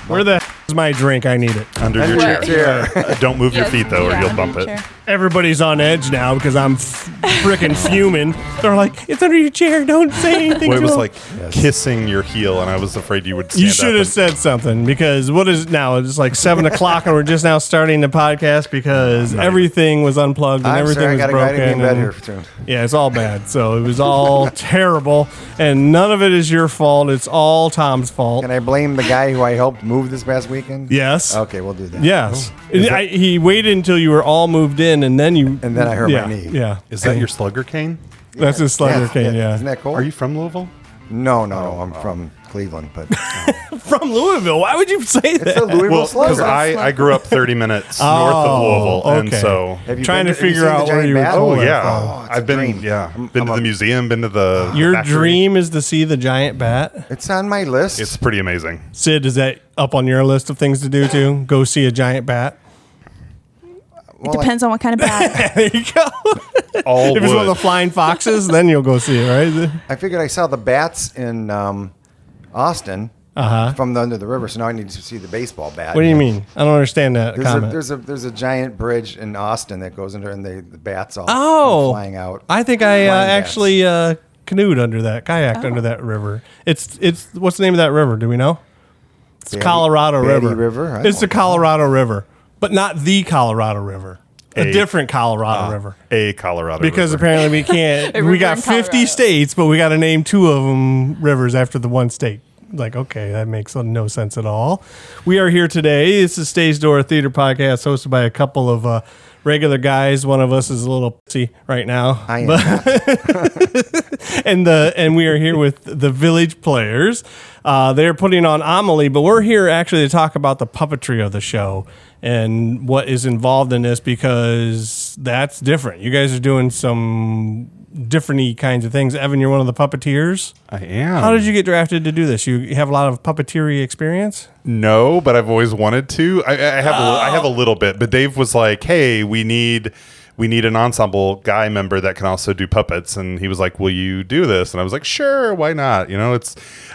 Where the is my drink? I need it. Under your chair. Don't move your feet, though, or you'll bump it. Everybody's on edge now because I'm freaking fuming. They're like, it's under your chair. Don't say anything. Well, it was like kissing your heel, and I was afraid you would stand You should have said something, because what is it now? It's like 7 o'clock, and we're just now starting the podcast because everything was unplugged and everything was broken. Bed here soon. Yeah, it's all bad. So it was all terrible, and none of it is your fault. It's all Tom's fault. Can I blame the guy who I helped move this past weekend? Yes. Okay, we'll do that. Yes. He waited until you were all moved in, and then I hurt my knee. Yeah. Is that your slugger cane? That's his slugger cane, yeah. Isn't that cool? Are you from Louisville? No, I'm from Cleveland, but from Louisville. Why would you say that? It's a Louisville slugger. Because I grew up 30 minutes north of Louisville, and so have you trying been to figure out where you were. Oh yeah, Oh, I've been dream. been to the museum, been to the Your factory. dream is to see the giant bat. It's on my list. It's pretty amazing. Sid, is that up on your list of things to do too? Go see a giant bat. It depends on what kind of bat. There you go. All If it's one of wood. the flying foxes, then you'll go see it, right? I figured I saw the bats in Austin from under the river, so now I need to see the baseball bat. What do you mean? I don't understand that comment. There's a giant bridge in Austin that goes under, and the bats all Oh. flying out. I think I Flying actually canoed under that, kayaked under that river. It's what's the name of that river? Do we know? It's Colorado Batty River. River? It's the Colorado River, but not the Colorado River. A different Colorado River. A Colorado Because River. apparently we can't. A We river got in 50 Colorado. states, but we got to name 2 of them rivers after the one state. Like, okay, that makes no sense at all. We are here today. This is Stage Door Theater Podcast, hosted by a couple of regular guys. One of us is a little pissy right now. I am not. And we are here with the Village Players. They're putting on Amélie, but we're here actually to talk about the puppetry of the show and what is involved in this, because that's different. You guys are doing some different-y kinds of things. Evan, you're one of the puppeteers. I am. How did you get drafted to do this? You have a lot of puppeteering experience? No, but I've always wanted to. I have a little bit, but Dave was like, "Hey, we need an ensemble guy member that can also do puppets," and he was like, "Will you do this?" And I was like, "Sure, why not?"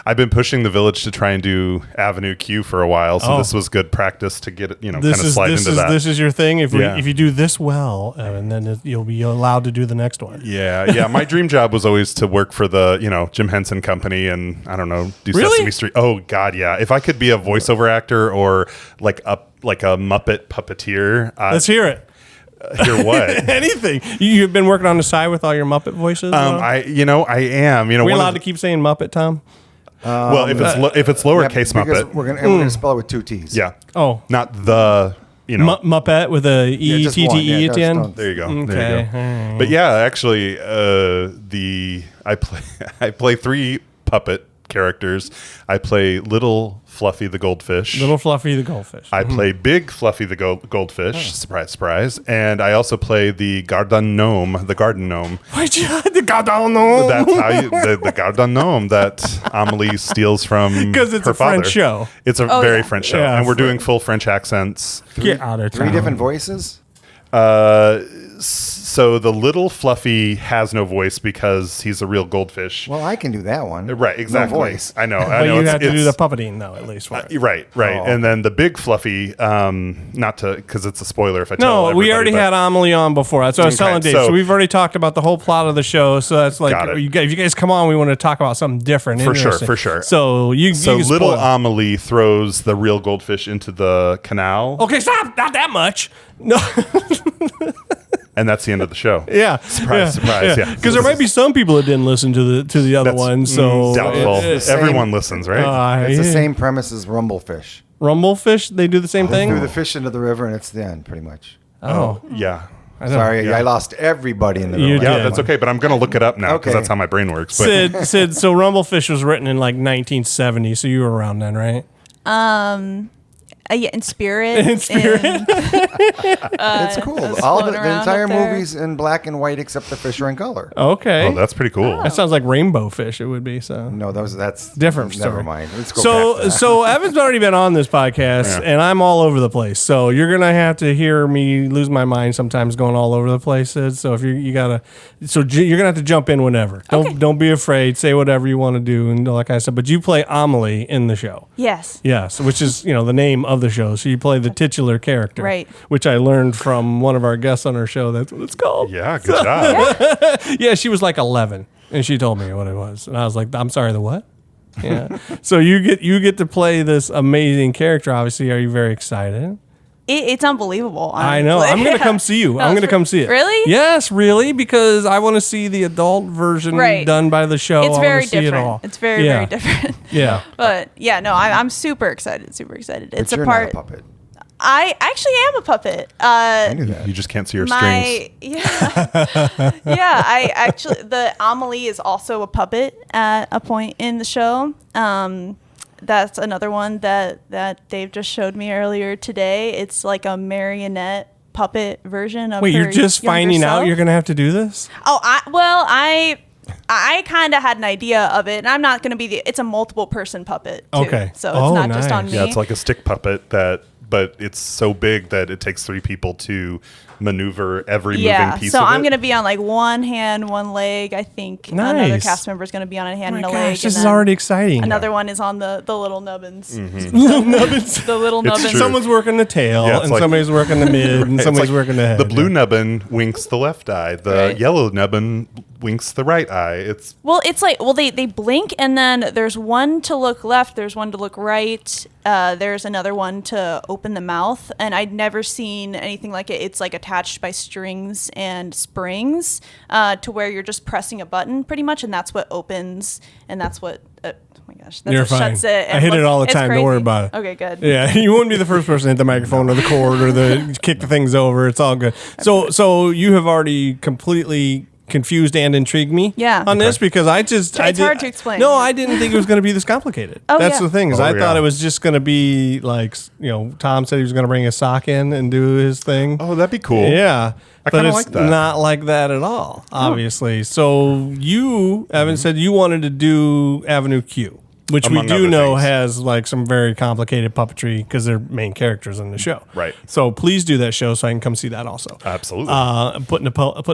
I've been pushing the Village to try and do Avenue Q for a while, so this was good practice to get it, kind of slide into that. This is your thing. If you do this well, Evan, then you'll be allowed to do the next one. Yeah. My dream job was always to work for the, Jim Henson Company and, I don't know, do Really? Sesame Street. Oh, God, yeah. If I could be a voiceover actor or like a Muppet puppeteer. Let's hear it. Hear what? Anything. You've been working on the side with all your Muppet voices? I am. Are we allowed to keep saying Muppet, Tom? Well, if it's lowercase because Muppet. we're gonna spell it with 2 T's. Yeah. Oh. Not the, Muppet with a just one. E-T-T-E Yeah, at the end? don't- There you go. Okay. There you go. But yeah, actually, I play 3 puppet characters. I play Little Fluffy the Goldfish. Little Fluffy the Goldfish. I play Big Fluffy the Goldfish. Surprise, surprise. And I also play the garden gnome. The garden gnome. That's how the garden gnome that Amélie steals from Because it's her a French father. show. It's a very French show. Yeah, and we're doing full French accents. Get out of town. 3 different voices? So the Little Fluffy has no voice because he's a real goldfish. Well, I can do that one. Right, exactly. No voice. I know. But you have to do the puppeting, though, at least. For it. Right. Oh. And then the Big Fluffy, not to, because it's a spoiler if I tell No, we already had Amélie on before. That's what I was Okay, telling Dave. so- So we've already talked about the whole plot of the show. So that's like, Got it. if you guys come on, we want to talk about something different. For sure, interesting. for sure. So you So can little spoil it. Amélie throws the real goldfish into the canal, Okay, stop. Not that much. No. and that's the end of the show. Yeah. Surprise, surprise, yeah. Because there might be some people that didn't listen to the other That's ones. So doubtful. the same- Everyone listens, right? It's the same premise as Rumblefish. Rumblefish, they do the same Threw thing. the fish into the river, and it's the end, pretty much. Oh, Yeah. Sorry, yeah. I lost everybody in the You river. Yeah, did. that's okay, but I'm going to look it up now because Okay. that's how my brain works. But Sid. So Rumblefish was written in like 1970. So you were around then, right? Yeah, in spirit. In spirit. It's cool. All floating the around entire up there. movie's in black and white except the fish are in color. Okay. Oh, that's pretty cool. That sounds like rainbow fish. It would be so. No, that's Different Never story. mind. Let's go back to that. So Evan's already been on this podcast, and I'm all over the place. So you're gonna have to hear me lose my mind sometimes, going all over the place. Sid. So if you're gonna have to jump in whenever. Don't be afraid. Say whatever you want to do, and like I said, but you play Amélie in the show. Yes. Yes, which is the name of the show. So you play the titular character, Right. Which I learned from one of our guests on our show. That's what it's called. Yeah, good job. Yeah, she was like 11, and she told me what it was, and I was like, "I'm sorry, the what?" Yeah. So you get to play this amazing character. Obviously, are you very excited? It's unbelievable. I know. I'm going to come see you. I'm going to come see it. Really? Yes, really, because I want to see the adult version done by the show. It's I very wanna see different. It all. It's very, very different. Yeah. But yeah, no, I'm super excited. Super excited. But It's you're a part. not a puppet. I actually am a puppet. I knew that. You just can't see your strings. I actually the Amélie is also a puppet at a point in the show. That's another one that Dave just showed me earlier today. It's like a marionette puppet version of. Wait, her you're just younger finding self. out you're going to have to do this? Oh, I kind of had an idea of it, and I'm not going to be it's a multiple person puppet too. Okay. So it's not just on nice. me. Yeah, it's like a stick puppet but it's so big that it takes 3 people to maneuver every moving piece so of it. I'm going to be on like one hand, one leg. I think another Nice. cast member is going to be on a hand Oh my and a gosh, leg. this and is then already exciting. Another one is on the little nubbins. Little nubbins. The little It's nubbins. true. Someone's working the tail, Yeah, it's and like- somebody's working the mid, and It's somebody's like working the head. The blue nubbin winks the left eye. The Right. yellow nubbin winks the right eye. It's It's like, they blink, and then there's one to look left, there's one to look right, there's another one to open the mouth, and I'd never seen anything like it. It's like attached by strings and springs to where you're just pressing a button pretty much, and that's what opens, and that's what, oh my gosh, that's You're what fine. shuts it. I hit it all the It's time. Don't worry crazy. about it. Okay, good. Yeah, you wouldn't be the first person to hit the microphone or the cord or the kick the things over. It's all good. So you have already completely confused and intrigued me on this because It's hard to explain. No, I didn't think it was going to be this complicated. Oh, That's yeah. the thing is Oh, I yeah. thought it was just going to be like, Tom said he was going to bring his sock in and do his thing. oh, that'd be cool. Yeah. I But kinda it's like that. not like that at all, obviously. So you, Evan, said you wanted to do Avenue Q, which Among we do other know things. has like some very complicated puppetry because they're main characters in the show. Right. So please do that show so I can come see that also. Absolutely. Putting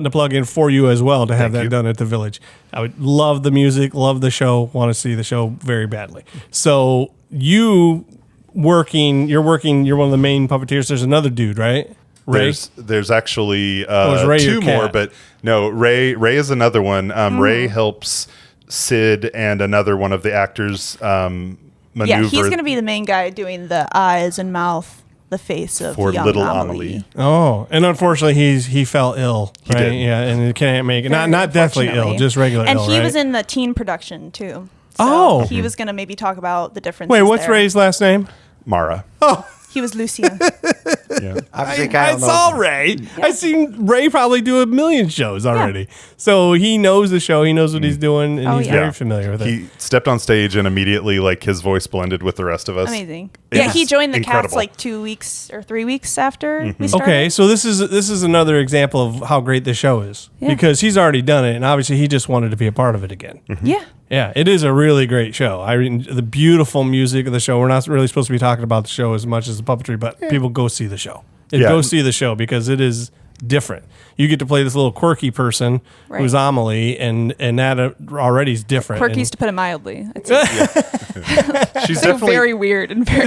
a plug in for you as well to have Thank that you. done at the Village. I would love the music, love the show, want to see the show very badly. So you're one of the main puppeteers. There's another dude, right? Ray? There's actually is Ray your 2 more, cat? but no, Ray is another one. Ray helps Sid and another one of the actors maneuver Yeah, he's going to be the main guy doing the eyes and mouth, the face of for young little Amélie. Amélie. Oh, and unfortunately, he fell ill. Right? did. Yeah, and he can't make it. Very Not deathly ill, unfortunately. just regular And ill. he right? was in the teen production too. So Oh. he was going to maybe talk about the differences. Wait, what's there. Ray's last name? Mara. He was Lucia. Yeah. Obviously, I Kyle saw knows. Ray. I've seen Ray probably do a million shows already. So he knows the show. He knows what he's doing, and Oh, he's yeah. very familiar with it. He stepped on stage and immediately like his voice blended with the rest of us. Amazing. It's Yeah, he joined the incredible. cast like 2 weeks or 3 weeks after we started. Okay, so this is another example of how great this show is Yeah. because he's already done it, and obviously he just wanted to be a part of it again. Yeah. Yeah, it is a really great show. The beautiful music of the show. We're not really supposed to be talking about the show as much as the puppetry, but people go see the show. Yeah. Go see the show because it is different. You get to play this little quirky person Right. who's Amélie, and that already is different. Quirky's to put it mildly. It's She's so definitely very weird and very.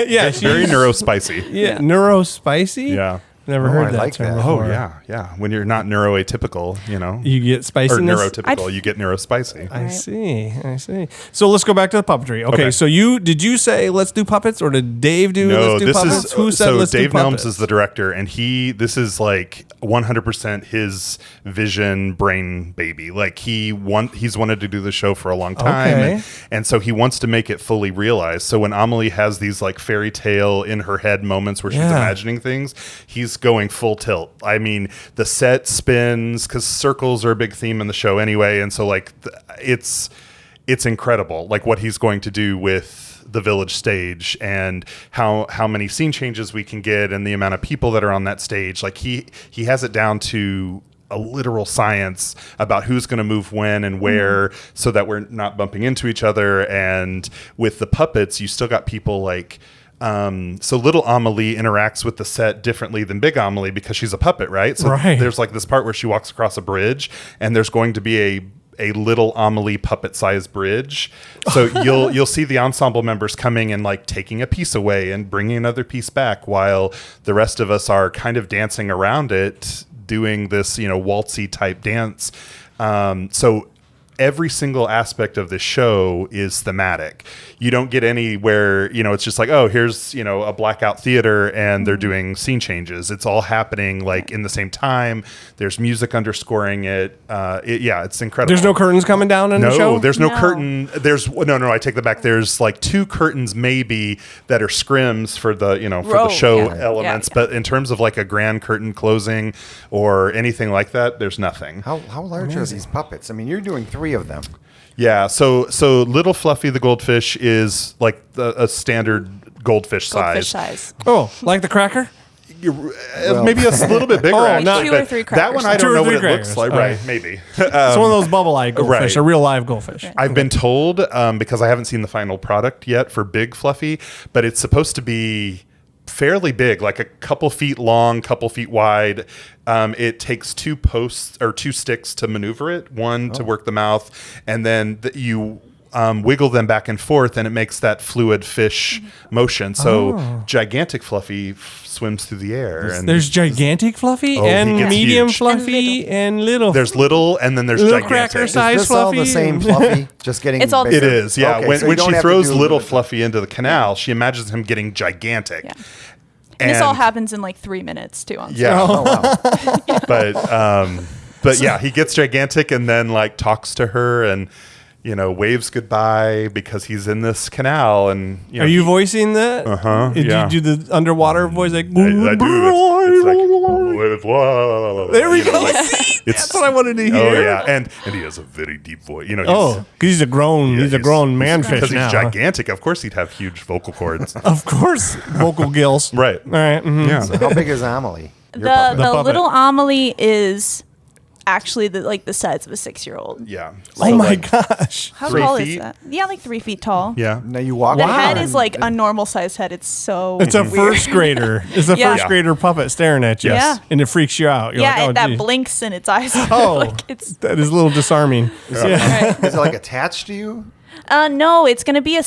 yeah, very neurospicy. yeah, neurospicy. Yeah. Never Oh, heard I that like term that. Oh before. yeah. When you're not neuroatypical, You get or spiciness. neurotypical, you get neurospicy. I Right. see. So let's go back to the puppetry. Okay, Okay. so did you say let's do puppets, or did Dave do No, let's do this puppets? is Who said so let's Dave do Nelms puppets? is the director, and this is like 100% his vision brain baby. Like he's wanted to do the show for a long time, Okay. and so he wants to make it fully realized. So when Amélie has these like fairy tale in her head moments where she's Yeah. imagining things, he's going full tilt. I mean, the set spins because circles are a big theme in the show anyway, and so like it's incredible, like what he's going to do with the village stage and how many scene changes we can get and the amount of people that are on that stage. Like he has it down to a literal science about who's going to move when and where, so that we're not bumping into each other. And with the puppets, you still got people like, so little Amélie interacts with the set differently than big Amélie because she's a puppet, right? So there's like this part where she walks across a bridge and there's going to be a little Amélie puppet-sized bridge. So you'll see the ensemble members coming and like taking a piece away and bringing another piece back while the rest of us are kind of dancing around it, doing this, waltzy type dance. So every single aspect of the show is thematic. You don't get anywhere, it's just like, oh, here's, a blackout theater and they're doing scene changes. It's all happening like in the same time. There's music underscoring it. It's incredible. There's no curtains coming down in the show? No, there's no curtain. No, I take that back. There's like 2 curtains maybe that are scrims for the, for the show elements. But in terms of like a grand curtain closing or anything like that, there's nothing. How large are these puppets? I mean, you're doing 3 of them. Yeah, so little Fluffy the goldfish is like a standard goldfish size. Oh, like the cracker? Maybe a little bit bigger. Actually, 2 or 3 crackers. That one I don't know what it crackers. looks like. Right, maybe. It's one of those bubble-eyed goldfish, a real live goldfish. Right. I've been told, because I haven't seen the final product yet for Big Fluffy, but it's supposed to be fairly big, like a couple feet long, couple feet wide. It takes 2 posts or 2 sticks to maneuver it, one to work the mouth, and then you wiggle them back and forth, and it makes that fluid fish motion. So gigantic Fluffy swims through the air. And there's gigantic Fluffy and he gets medium huge. Fluffy and little. There's little, and then there's little gigantic. cracker Is size this all Fluffy. the same Fluffy? Just getting It's all bigger? It is, yeah. Okay, when so you don't she have to throws do little the- Fluffy into the canal, she imagines him getting gigantic. Yeah. And this all happens in like 3 minutes too. On Yeah. Oh, wow. But yeah, he gets gigantic and then like talks to her and waves goodbye because he's in this canal. And Are you voicing that? Did yeah. you do the underwater voice like? I do. It's like, There we go. Like, See, that's what I wanted to hear. Oh yeah, and he has a very deep voice. Because he's a grown manfish because now. he's gigantic. Of course, he'd have huge vocal cords. Of course, vocal gills. Right. All right. Mm-hmm. Yeah. So how big is Amélie? Your The puppet? puppet. little Amélie is actually the size of a 6-year-old. Yeah. Oh my gosh. How 3 tall feet? is that? Yeah, like 3 feet tall. Yeah. Now you walk. The around head and- is like a normal size head. It's so It's a weird. first grader. It's a Yeah. first grader puppet staring at you. Yes. And it freaks you out. You're Yeah, like, oh, that geez. blinks in its eyes. Oh, like it's that is a little disarming. Yeah. Is it like attached to you? no, it's gonna be a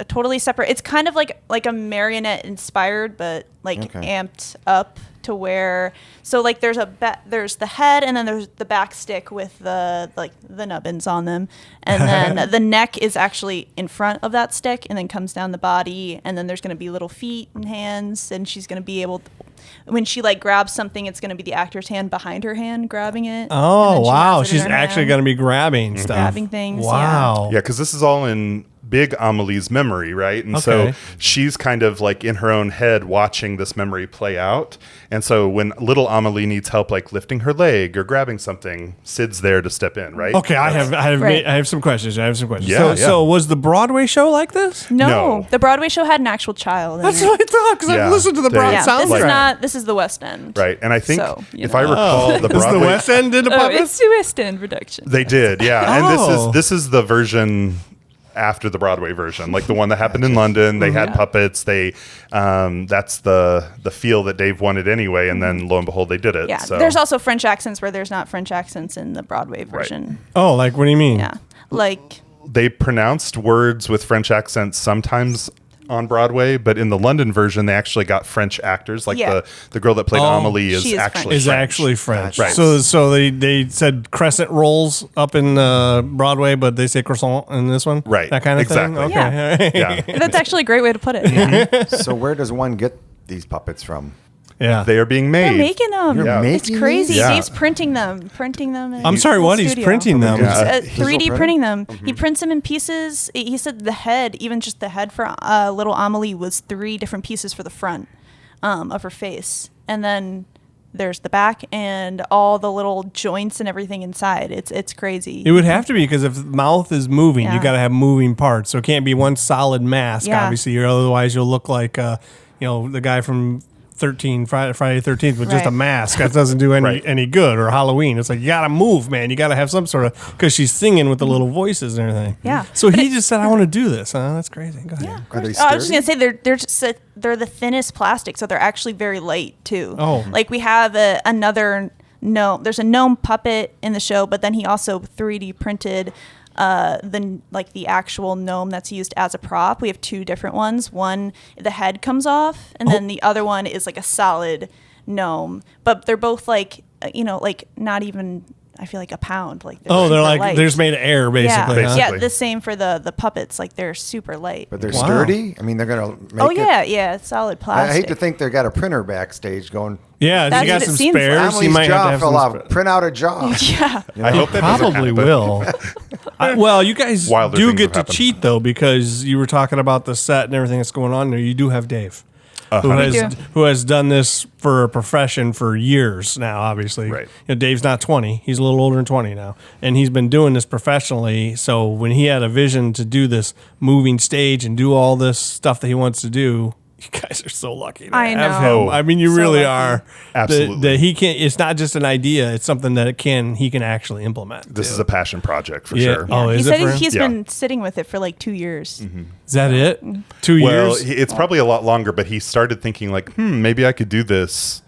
totally separate. It's kind of like a marionette inspired, but like Okay. amped up to where. So like there's the head, and then there's the back stick with the nubbins on them, and then the neck is actually in front of that stick, and then comes down the body, and then there's gonna be little feet and hands, and she's gonna be able. When she like grabs something, it's going to be the actor's hand behind her hand grabbing it. and Oh, then she wow. has it in She's her actually hand, going to be grabbing stuff. grabbing things. Wow. Yeah, because this is all in big Amélie's memory, right? And so Okay. she's kind of like in her own head watching this memory play out. And so when little Amélie needs help, like lifting her leg or grabbing something, Sid's there to step in, right? Okay, I Right. have some questions. Yeah, So, yeah. so was the Broadway show like this? No, No. the Broadway show had an actual child. In That's it. what I thought because Yeah, I've listened to the they- Broadway Yeah, soundtrack. this is not. This is the West End. Right. And I think So, you if know. I recall, the Is the Broadway West End did the Oh, puppets? it's the West End production. they did, yeah. And Oh. this is the version after the Broadway version, like the one that happened in London. They had puppets. They that's the feel that Dave wanted anyway, and then lo and behold, they did it. Yeah, So. there's also French accents where there's not French accents in the Broadway version. Oh, like what do you mean? Yeah, like They pronounced words with French accents sometimes on Broadway, but in the London version, they actually got French actors. Like Yeah. the girl that played Oh. Amélie is She is actually French. Is French. actually French. Right. So they said crescent rolls up in Broadway, but they say croissant in this one. Right. That kind of Exactly. thing. Okay. Yeah. that's actually a great way to put it. So where does one get these puppets from? Yeah. They are being made. They're making them. You're It's making crazy. these? Yeah. Dave's printing them. in I'm sorry, the what? He's studio. printing them. Yeah. 3D print? printing them. He prints them in pieces. He said the head, even just the head for little Amélie, was 3 different pieces for the front of her face, and then there's the back and all the little joints and everything inside. It's crazy. It would have to be, because if the mouth is moving, you Yeah. got to have moving parts. So it can't be one solid mask, Yeah. obviously, or otherwise you'll look like, the guy from Friday 13th with just a Right. mask. That doesn't do any good. Or Halloween. It's like, you got to move, man. You got to have some sort of, because she's singing with the little voices and everything. Yeah. So he just said, I want to do this. That's crazy. Go ahead. Are they I was just sturdy? gonna say they're the thinnest plastic, so they're actually very light too. Oh. Like we have another gnome. There's a gnome puppet in the show, but then he also 3D printed the actual gnome that's used as a prop. We have two different ones. One, the head comes off, and then the other one is like a solid gnome. But they're both like not even, I feel like, a pound. Like They're super like, light. they're just made of air, basically. Yeah, huh? yeah. The same for the puppets. Like they're super light. But they're Wow. sturdy? I mean, they're going to make Oh it. yeah, it's solid I plastic. hate to think they got a printer backstage going, Yeah, That's you got what it some seems spares. like. You Amelie's might have to jaw have fell some out. spares. Print out a jaw. Yeah. I hope that doesn't Probably happen, but- will. Well, you guys Wilder do things get have to happened. cheat, though, because you were talking about the set and everything that's going on there. You do have Dave, We do. who has done this for a profession for years now, obviously. Right. Dave's not 20. He's a little older than 20 now. And he's been doing this professionally. So when he had a vision to do this moving stage and do all this stuff that he wants to do, you guys are so lucky to I have know. him. I mean, you So really lucky. are. Absolutely. That he can. It's not just an idea. It's something that he can actually implement. This is a passion project for Yeah. sure. Oh, he is it said for him? he's Yeah. been sitting with it for like 2 years. Is that it? 2 Well, years? it's probably a lot longer, but he started thinking like, maybe I could do this,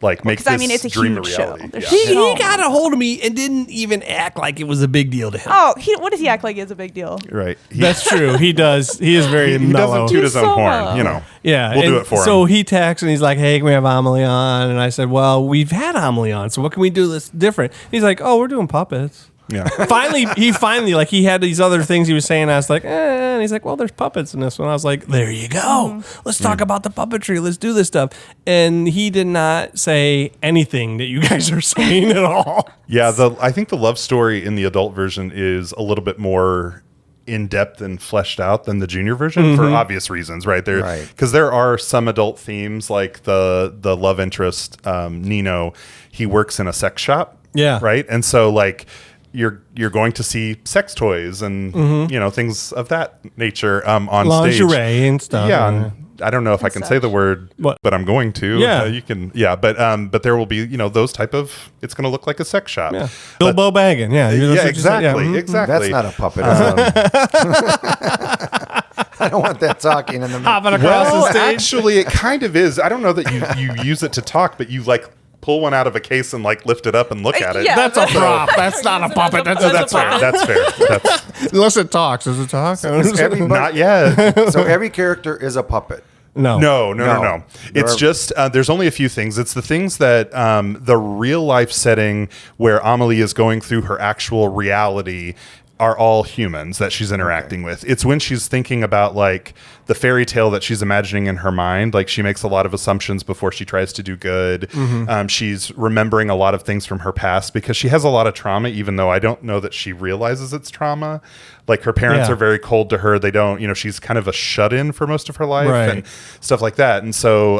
like make 'cause, this I mean, it's a dream huge a show. reality. There's Yeah. He got a hold of me and didn't even act like it was a big deal to him. Oh, what does he act like is a big deal? Right. That's true. He does. He is very He mellow. doesn't toot his own so horn, mellow. Yeah, We'll do and it for him. So he texts and he's like, "Hey, can we have Amelie on?" And I said, "Well, we've had Amelie on, so what can we do that's different?" He's like, "Oh, we're doing puppets." Yeah. Finally, like he had these other things he was saying. I was like, and he's like, "Well, there's puppets in this one." I was like, "There you go. Let's talk about the puppetry. Let's do this stuff." And he did not say anything that you guys are saying at all. Yeah, I think the love story in the adult version is a little bit more in depth and fleshed out than the junior version for obvious reasons, right? Right. Because there are some adult themes, like the love interest Nino. He works in a sex shop, Yeah. right, and so like you're going to see sex toys and things of that nature on stage. Lingerie and stuff. Yeah, and I don't know if I can say the word, What? but I'm going to. Yeah. You can. Yeah, but there will be those type of. It's going to look like a sex shop. Yeah. Bilbo Baggin. Yeah. That's Yeah, what you said. exactly, mhm. exactly. That's not a puppet. I don't want that talking in the middle. Hopping across Well, the stage. actually, it kind of is. I don't know that you use it to talk, but you like pull one out of a case and like lift it up and look at it. Yeah. That's a prop. That's not a puppet. That's That's fair. That's fair. That's unless it talks. Does it talk? not yet. So every character is a puppet. No. No. It's There are- just there's only a few things. It's the things that the real life setting where Amelie is going through her actual reality are all humans that she's interacting with. It's when she's thinking about like the fairy tale that she's imagining in her mind. Like she makes a lot of assumptions before she tries to do good. She's remembering a lot of things from her past because she has a lot of trauma, even though I don't know that she realizes it's trauma. Like her parents Yeah. are very cold to her. They don't, she's kind of a shut-in for most of her life Right. and stuff like that. And so,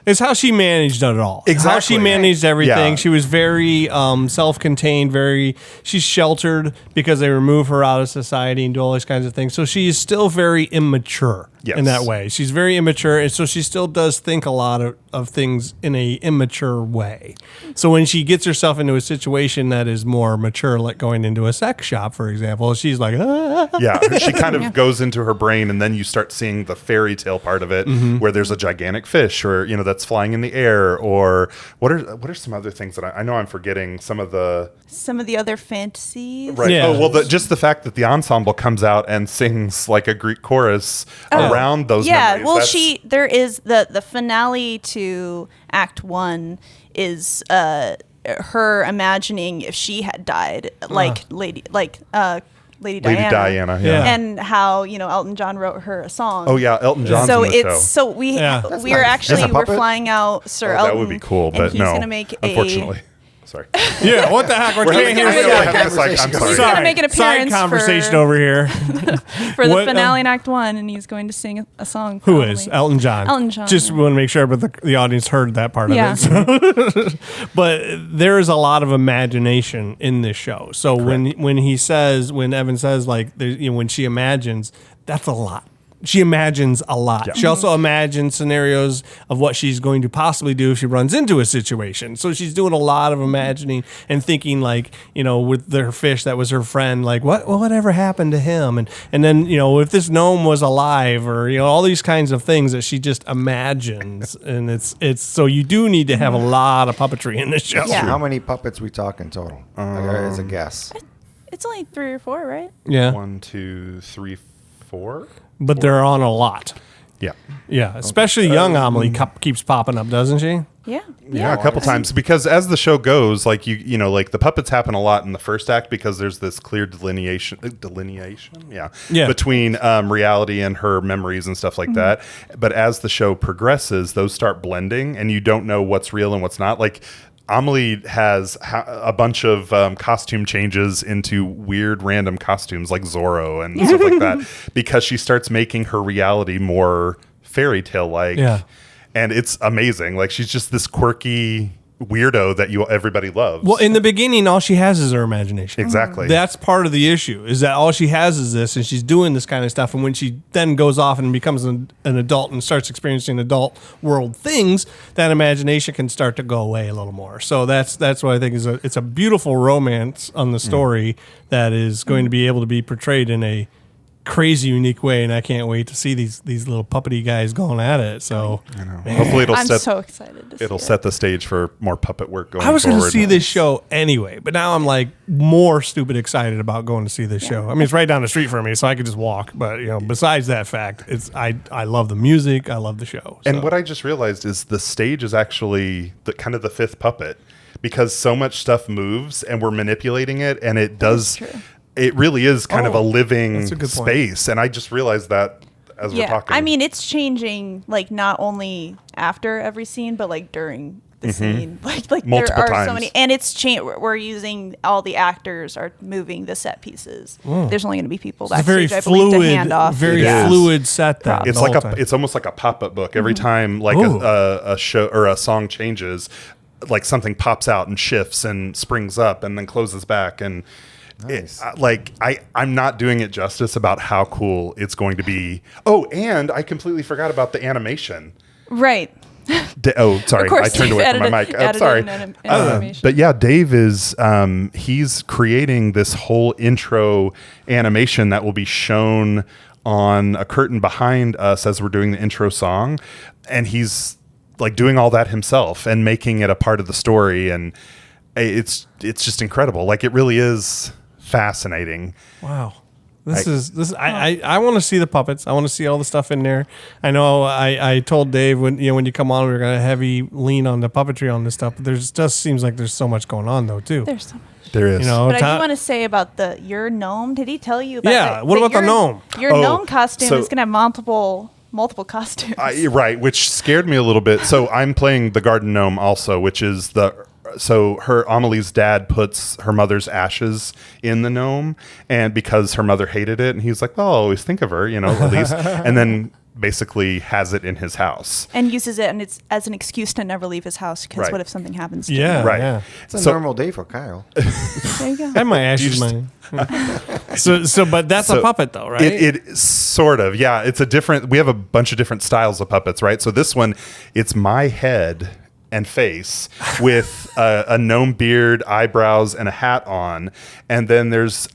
It's how she managed it all. How Exactly. she managed everything. Yeah. She was very self-contained, she's sheltered because they remove her out of society and do all these kinds of things. So she is still very immature Yes. in that way. She's very immature. And so she still does think a lot of things in a immature way. So when she gets herself into a situation that is more mature, like going into a sex shop, for example, she's like, yeah, she kind of goes into her brain, and then you start seeing the fairy tale part of it, where there's a gigantic fish, or that's flying in the air, or what are some other things that I know I'm forgetting? Some of the other fantasies. right. Yeah. Oh well, just the fact that the ensemble comes out and sings like a Greek chorus around those. Yeah, memories, well, that's- there is the finale to Act 1 is her imagining if she had died, like Lady Diana. Lady Diana. Yeah. Yeah. And how Elton John wrote her a song. Oh yeah, Elton John's So in the show. it's so we Yeah. That's we're nice. actually As a we're puppet? flying out Sir Oh, that Elton. would be cool, and but he's no, gonna make unfortunately. Sorry. Yeah, what the heck? We're having- can't hear we're you. having a conversation. I'm He's sorry. gonna make an Side appearance conversation for- over here. for the What, finale in Act 1, and he's going to sing a song. Who probably. is Elton John? Elton John, Just yeah. want to make sure, but the audience heard that part Yeah. of it. So. But there is a lot of imagination in this show. So when Evan says like, when she imagines, that's a lot. She imagines a lot. Yeah. She also imagines scenarios of what she's going to possibly do if she runs into a situation. So she's doing a lot of imagining and thinking, like, with her fish that was her friend, like whatever happened to him, and then if this gnome was alive, or all these kinds of things that she just imagines, and it's so you do need to have a lot of puppetry in this show. Yeah. How many puppets we talking total? As a guess. It's only 3 or 4, right? Yeah, 1, 2, 3, 4. but they're on a lot. Yeah. Yeah, especially young Amelie keeps popping up, doesn't she? Yeah. Yeah, a couple times, because as the show goes, like like the puppets happen a lot in the first act because there's this clear delineation, Yeah. between reality and her memories and stuff like that. But as the show progresses, those start blending, and you don't know what's real and what's not. Like Amelie has a bunch of costume changes into weird random costumes like Zorro and stuff like that, because she starts making her reality more fairy tale like. Yeah. And it's amazing. Like, she's just this quirky weirdo that everybody loves. Well, in the beginning, all she has is her imagination. Exactly. That's part of the issue, is that all she has is this, and she's doing this kind of stuff. And when she then goes off and becomes an adult and starts experiencing adult world things, that imagination can start to go away a little more. So that's what I think it's a beautiful romance on the story that is going to be able to be portrayed in a crazy unique way, and I can't wait to see these little puppety guys going at it. So Hopefully I'm so excited to see it'll it. set the stage for more puppet work going I was forward. going to see this show anyway, but now I'm like more stupid excited about going to see this show. I mean, it's right down the street from me, so I could just walk. But besides that fact, I love the music, I love the show. And So. what I just realized is the stage is actually the kind of the fifth puppet, because so much stuff moves and we're manipulating it, and it does. true. It really is kind of a living that's a good point. space, and I just realized that as we're talking. I mean, it's changing, like, not only after every scene, but like during the scene. Like Multiple there are times. so many, and it's we're using, all the actors are moving the set pieces. There's only going to be people It's a very backstage, I believe, to fluid, hand off. very It is. fluid set. That It's the like whole time. it's almost like a pop-up book. Every time like Ooh. a show or a song changes, like something pops out and shifts and springs up and then closes back, and Nice. I'm not doing it justice about how cool it's going to be. Oh, and I completely forgot about the animation. Right. Sorry, Of course, I turned you've away from my added mic. it- added Sorry. in an animation. But yeah, Dave is he's creating this whole intro animation that will be shown on a curtain behind us as we're doing the intro song, and he's like doing all that himself and making it a part of the story, and it's just incredible. Like, it really is fascinating. Wow. I want to see the puppets. I want to see all the stuff in there. I know I told Dave when you come on, we were going to heavy lean on the puppetry on this stuff, but there's just seems like there's so much going on though too. There's so much. There is. But I do want to say about your gnome. Did he tell you about Yeah, that? what that about the gnome? Your Oh, gnome costume so- is going to have multiple costumes. Right, which scared me a little bit. So I'm playing the garden gnome also, which is Amelie's dad puts her mother's ashes in the gnome, and because her mother hated it, and he was like, well, I'll always think of her, at least, and then basically has it in his house. And uses it as an excuse to never leave his house, because Right. what if something happens to Yeah, him? Right. yeah. It's a So- normal day for Kyle. There you go. And my ashes, You so, but that's a puppet though, right? It sort of, yeah. It's we have a bunch of different styles of puppets, right? So this one, it's my head and face with a gnome beard, eyebrows, and a hat on, and then there's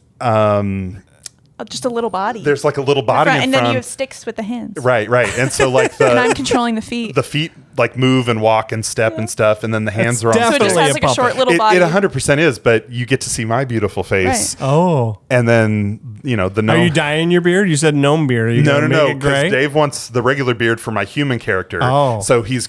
Just a little body. there's like a little body in and front. then you have sticks with the hands. Right, and so like And I'm the controlling the feet. the feet like move and walk and step and stuff, and then the hands are on. so it just definitely has a like a puppet. short little It body. 100% is, but you get to see my beautiful face, Right. Oh, and then the gnome. are you dyeing your beard? You said gnome beard. Are you No, gonna no, make it because gray? Dave wants the regular beard for my human character. Oh. So he's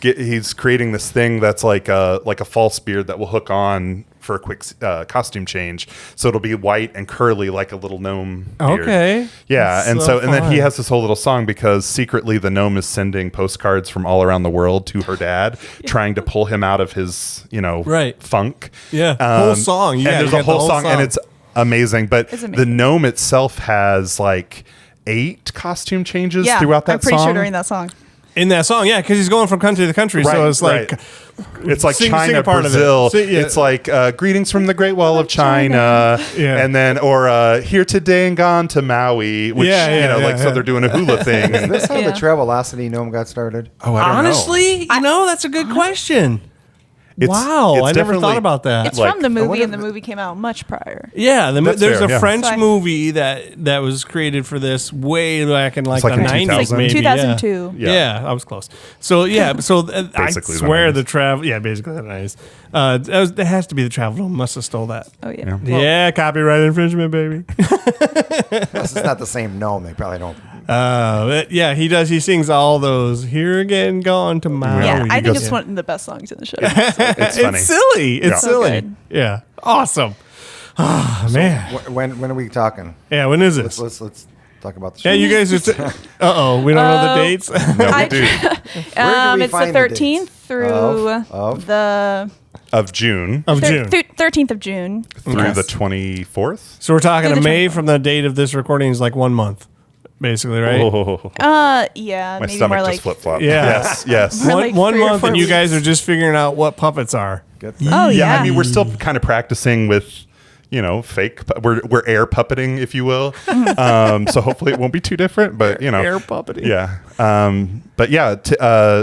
creating this thing that's like a false beard that will hook on for a quick costume change. So it'll be white and curly like a little gnome beard. Okay. Yeah, That's and so and then he fun. has this whole little song because secretly the gnome is sending postcards from all around the world to her dad, trying to pull him out of his, Right. funk. Yeah, whole song. Yeah, and there's you a got the whole whole song, and song. it's amazing. But It's the amazing. gnome itself has like 8 costume changes Yeah, throughout that I'm pretty song. sure during that song. In that song, yeah, because he's going from country to country, so it's like it's like sing China, a part of it. Brazil. Yeah. It's like greetings from the Great Wall of China, Yeah. and then here today and gone to Maui, which so they're doing a hula thing. Is And, this how Yeah. the Travelocity gnome got started? oh, I don't know. honestly, that's a good question. It's- Wow, it's I never definitely- thought about that. It's Like, from the I movie, wonder and the if movie came out much prior. Yeah, That's there's fair, a yeah. French Sorry. movie that was created for this way back in like like the in 90s, 2000? maybe. 2002. Yeah. Yeah. I was close. So I Basically the swear 90s. the travel. Yeah, basically the 90s. That has to be the travel. Dome. Must have stole that. Oh yeah. Yeah, copyright infringement, baby. This is not the same gnome. They probably don't. Yeah, he does. He sings all those. Here again, gone to Maui. Yeah, I think goes- it's one of the best songs in the show. It's funny. It's silly. It's Yeah. So silly. good. Yeah, awesome. Oh, man. When are we talking? Yeah, when is this? Let's talk about the show. Yeah, you guys are. We don't know the dates. No, we do. Where do we It's the find the 13th dates? through Of? the Of June Of June. 13th of June. through the 24th. So we're talking Through to the May 24th. from the date of this recording is like 1 month, basically, right? Oh, Yeah, my maybe stomach more just like flip flopped. Yeah. Yes. More One, like 1 3 or month, 4 and you guys are weeks. just figuring out what puppets are. Good. Oh Yeah, yeah. I mean, we're still kind of practicing with, fake. We're air puppeting, if you will. So hopefully it won't be too different. But Air puppeting. Yeah. But yeah.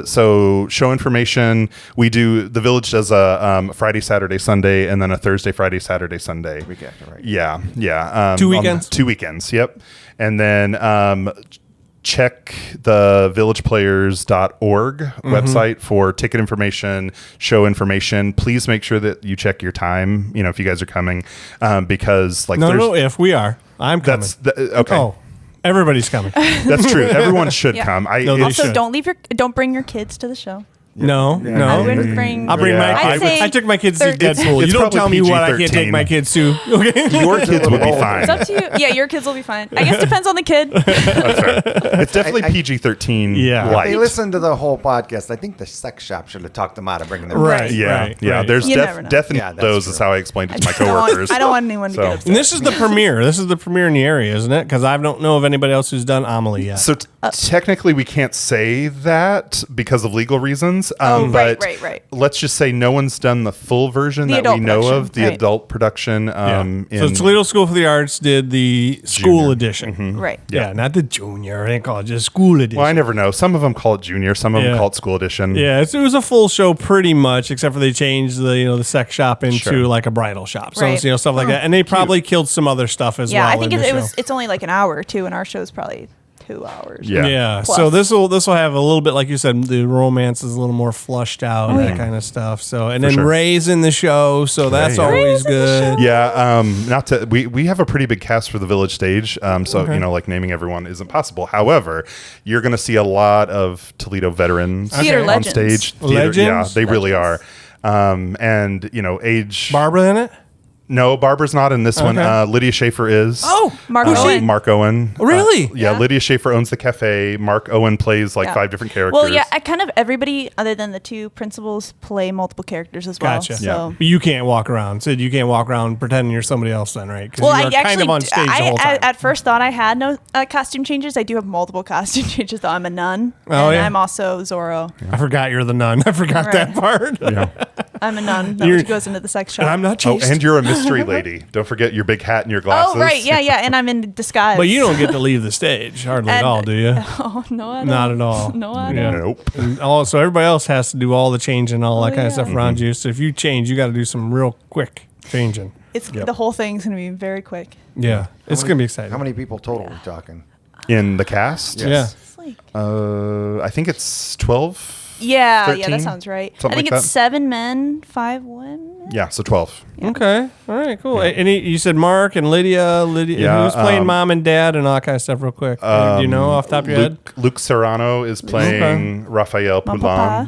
So show information. We do. The Village does a Friday, Saturday, Sunday, and then a Thursday, Friday, Saturday, Sunday. Week after, right? Yeah. Yeah. 2 on weekends? 2 weekends. Yep. And then check the villageplayers.org website for ticket information, show information. Please make sure that you check your time, if you guys are coming, because like No, if we are, I'm coming. Okay. Oh, everybody's coming. That's true. Everyone should Yeah. come. No, they it's- should. Also, don't bring your kids to the show. No. I wouldn't bring. I'll bring Yeah, my I kids. would- I took my kids to see 13. Deadpool. It's You don't probably tell me what I can't take PG-13. my kids to. Okay. your kids would be It's fine. It's up to you. Yeah, your kids will be fine. I guess depends on the kid. It's definitely PG-13 Yeah. light. They listened to the whole podcast. I think the sex shop should have talked them out of bringing them. Right. Yeah, yeah. right. There's You never know. death in Yeah, that's those. true. Is how I explained it to my I don't want- coworkers. I don't want anyone to So- get upset. And this is the premiere. This is the premiere in the area, isn't it? Because I don't know of anybody else who's done Amélie yet. So technically, we can't say that because of legal reasons. Oh, but right. let's just say no one's done the full version The that we adult know production, of, the right. adult production. So Toledo School for the Arts did the school Junior. edition. Right. Yeah, not the junior. They didn't call it just school edition. Well, I never know. Some of them call it junior. Some of them Yeah. call it school edition. Yeah, it was a full show pretty much, except for they changed the sex shop into Sure. like a bridal shop. So Right. it's, stuff like that. And they probably killed some other stuff as Yeah, well. I think in the it show. was. It's only like an hour or two, and our show's probably 2 hours. Yeah. Yeah. Plus. So this will have a little bit, like you said, the romance is a little more flushed out, Oh, that yeah. kind of stuff. So and then sure. Ray's in the show, so that's Ray. always Ray's in the good. show. Yeah, not to we have a pretty big cast for the Village stage, so like naming everyone isn't possible. However, you're going to see a lot of Toledo veterans Theater on legends. stage. Legends? Yeah, they really are. Legends. And age. Barbara in it? No, Barbara's not in this one. Okay. Lydia Schaefer is. Oh, Mark who's she? Owen. Mark Owen. Really? Yeah, Yeah. Lydia Schaefer owns the cafe. Mark Owen plays like Yeah. 5 different characters. Well, yeah, I kind of everybody other than the 2 principals play multiple characters as well. Gotcha. So. But you can't walk around. Sid, you can't walk around pretending you're somebody else then, right? Because Well, you I are actually, kind of on stage the whole time. at first thought I had no costume changes. I do have multiple costume changes, though. I'm a nun, Oh, and yeah? I'm also Zorro. I forgot you're the nun. I forgot that part. Yeah. I'm a nun that You're- goes into the sex shop. And I'm not Oh, chased. and you're a mystery lady. Don't forget your big hat and your glasses. Oh, right, yeah, and I'm in disguise. But you don't get to leave the stage hardly at And- all, do you? Oh no, I don't. Not at all. No, I Yeah. don't. Nope. And so everybody else has to do all the changing, all that Oh, kind of yeah. stuff around you. So if you change, you got to do some real quick changing. It's the whole thing's gonna be very quick. Yeah, it's gonna be exciting. How many people total are we talking? In the cast? Yeah. It's like I think it's 12 Yeah, 13? that sounds right. Something I think like it's that. 7 men, 5 women. Yeah, so 12. Okay. All right. Cool. And you said Mark and Lydia. Yeah, Who's playing mom and dad and all that kind of stuff? Real quick. Do you know off the top of your head? Luke Serrano is playing Raphael Papa.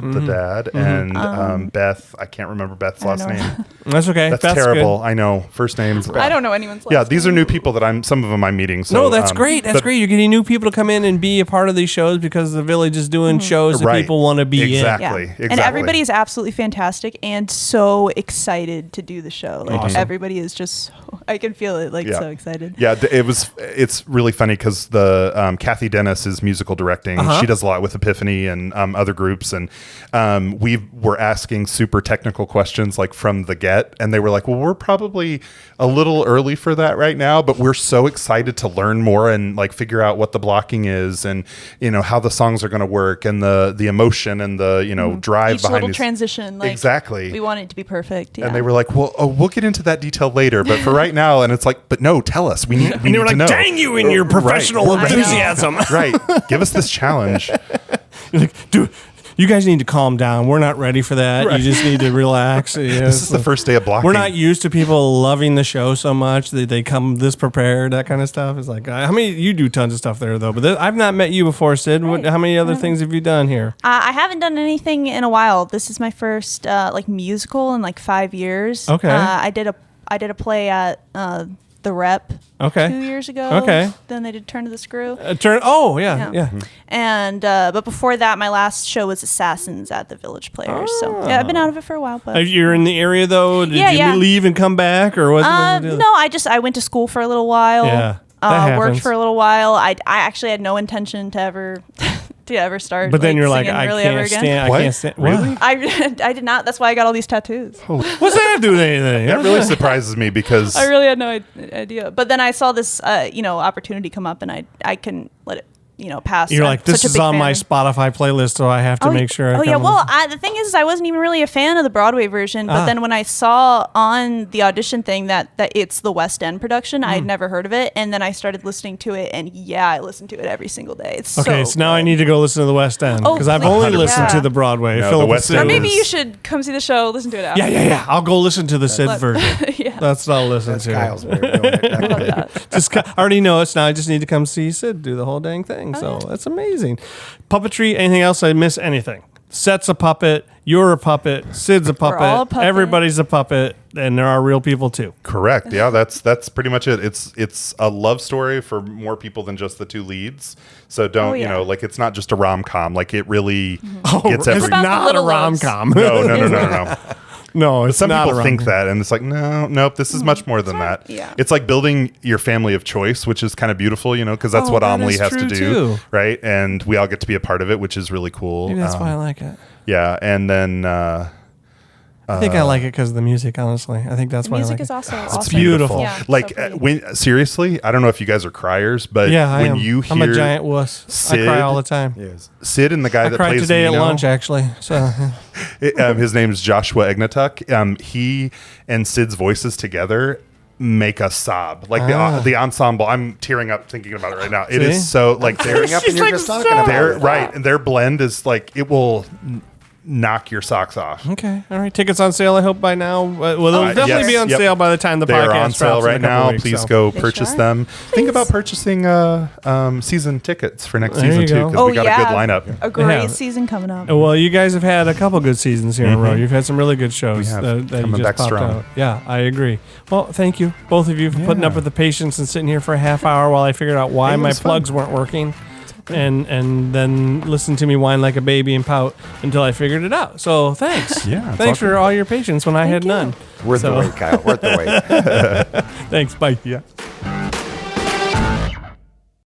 Poulan, the dad, and Beth. I can't remember Beth's last name. That's okay. That's Beth's terrible. good. I know. First name's Beth. I don't know anyone's last Yeah, these are name. new people that some of them I'm meeting. So, No, that's great. That's but- great. You're getting new people to come in and be a part of these shows because the village is doing shows that Right. people want to be Exactly. in. Yeah. Exactly. And everybody is absolutely fantastic and so excited to do the show. Like Awesome. everybody is just, I can feel it, like so excited. Yeah, it's really funny because the Kathy Dennis is musical directing. She does a lot with Epiphany and other groups, and we were asking super technical questions like from the get, and they were like, "Well, we're probably a little early for that right now, but we're so excited to learn more and like figure out what the blocking is, and how the songs are going to work, and the emotion and the drive Each behind little these." transition. Like, Exactly. We want it to be perfect. Yeah. And they were like, "Well, we'll get into that detail later, but for right now," and it's like, "But no, tell us. We need. And We they need were to like, know." "Dang you in your professional Right. enthusiasm!" Right. Give us this challenge. You're like, dude, you guys need to calm down. We're not ready for that. Right. You just need to relax. This is the first day of blocking. We're not used to people loving the show so much that they come this prepared, that kind of stuff. It's like, how many, you do tons of stuff there though, but I've not met you before, Sid. Right. How many other things have you done here? I haven't done anything in a while. This is my first like musical in like 5 years. Okay. I did a play at the Rep. Okay. 2 years ago. Okay. Then they did Turn to the Screw. Yeah. And but before that, my last show was Assassins at the Village Players. So yeah, I've been out of it for a while. But You're in the area though. Did you leave and come back, or what? no, I went to school for a little while. Yeah, that worked happens. for a little while. I actually had no intention to ever start. But then you're like, singing I really can't ever again. stand. What? I can't stand. Really? What? I did not. That's why I got all these tattoos. What's that have to do with anything? That really surprises me because I really had no idea. But then I saw this, opportunity come up, and I couldn't let it, pass. You're I'm like, this such a is big on my fan. Spotify playlist, so I have to make sure. I Oh yeah. come Well, listen. the thing is, I wasn't even really a fan of the Broadway version. But then when I saw on the audition thing that it's the West End production, I'd never heard of it, and then I started listening to it, and I listened to it every single day. It's Okay, so now I need to go listen to the West End Oh, because I've please. only 100%. listened to the Broadway. No, the Philip West and End Sid. Or maybe is- you should come see the show, listen to it after. Yeah. I'll go listen to the Sid version. Yeah. That's what I'll listen That's to. Kyle's way of doing it. I love that. I already know it's now. I just need to come see Sid do the whole dang thing. So that's amazing. Puppetry. Anything else? I miss anything? Set's a puppet. You're a puppet. Sid's a puppet. all a puppet. Everybody's a puppet, and there are real people too. correct. Yeah, that's pretty much it. It's a love story for more people than just the two leads. So don't Oh, yeah. like it's not just a rom-com. Like it really Oh, gets it's every. about the not a little rom loves. com. No. No, it's Some not people a think rom-com. that, and it's like, nope. This is much more than that. Yeah. It's like building your family of choice, which is kind of beautiful, because that's Oh, what that Amélie is has to true, do, too. right? And we all get to be a part of it, which is really cool. Maybe that's why I like it. Yeah, and then I think I like it because of the music. Honestly, I think that's The why music I like is it. also It's awesome. beautiful. Yeah, like so pretty. when seriously, I don't know if you guys are criers, but Yeah, I when am. you hear I'm a giant wuss. Sid, I cry all the time. Yes. Sid and the guy I that cried plays today at Nino, lunch, actually. So his name is Joshua Egnatuk. He and Sid's voices together make us sob. Like the ensemble, I'm tearing up thinking about it right now. It See? is so like they're Tearing up and you're just talking about they're it. right, and their blend is like it will knock your socks off. okay, all right. Tickets on sale. I hope by now. Well, they'll definitely yes, be on yep. sale by the time the They podcast are on sale drops in a right couple now. weeks, Please so. go They purchase sure are. them. Think about purchasing season tickets for next There season you too, go. because we got a good lineup. A great Yeah. season coming up. Well, you guys have had a couple good seasons here in a row. You've had some really good shows. We have. That you Coming just back popped strong. out. Yeah, I agree. Well, thank you, both of you, for putting up with the patience and sitting here for a half hour while I figured out why It my was fun. plugs weren't working. And then listen to me whine like a baby and pout until I figured it out. So thanks. Yeah, it's Thanks all for all your patience when I had none. Worth So- the wait, Kyle. Worth the wait. Thanks. Bye. Yeah.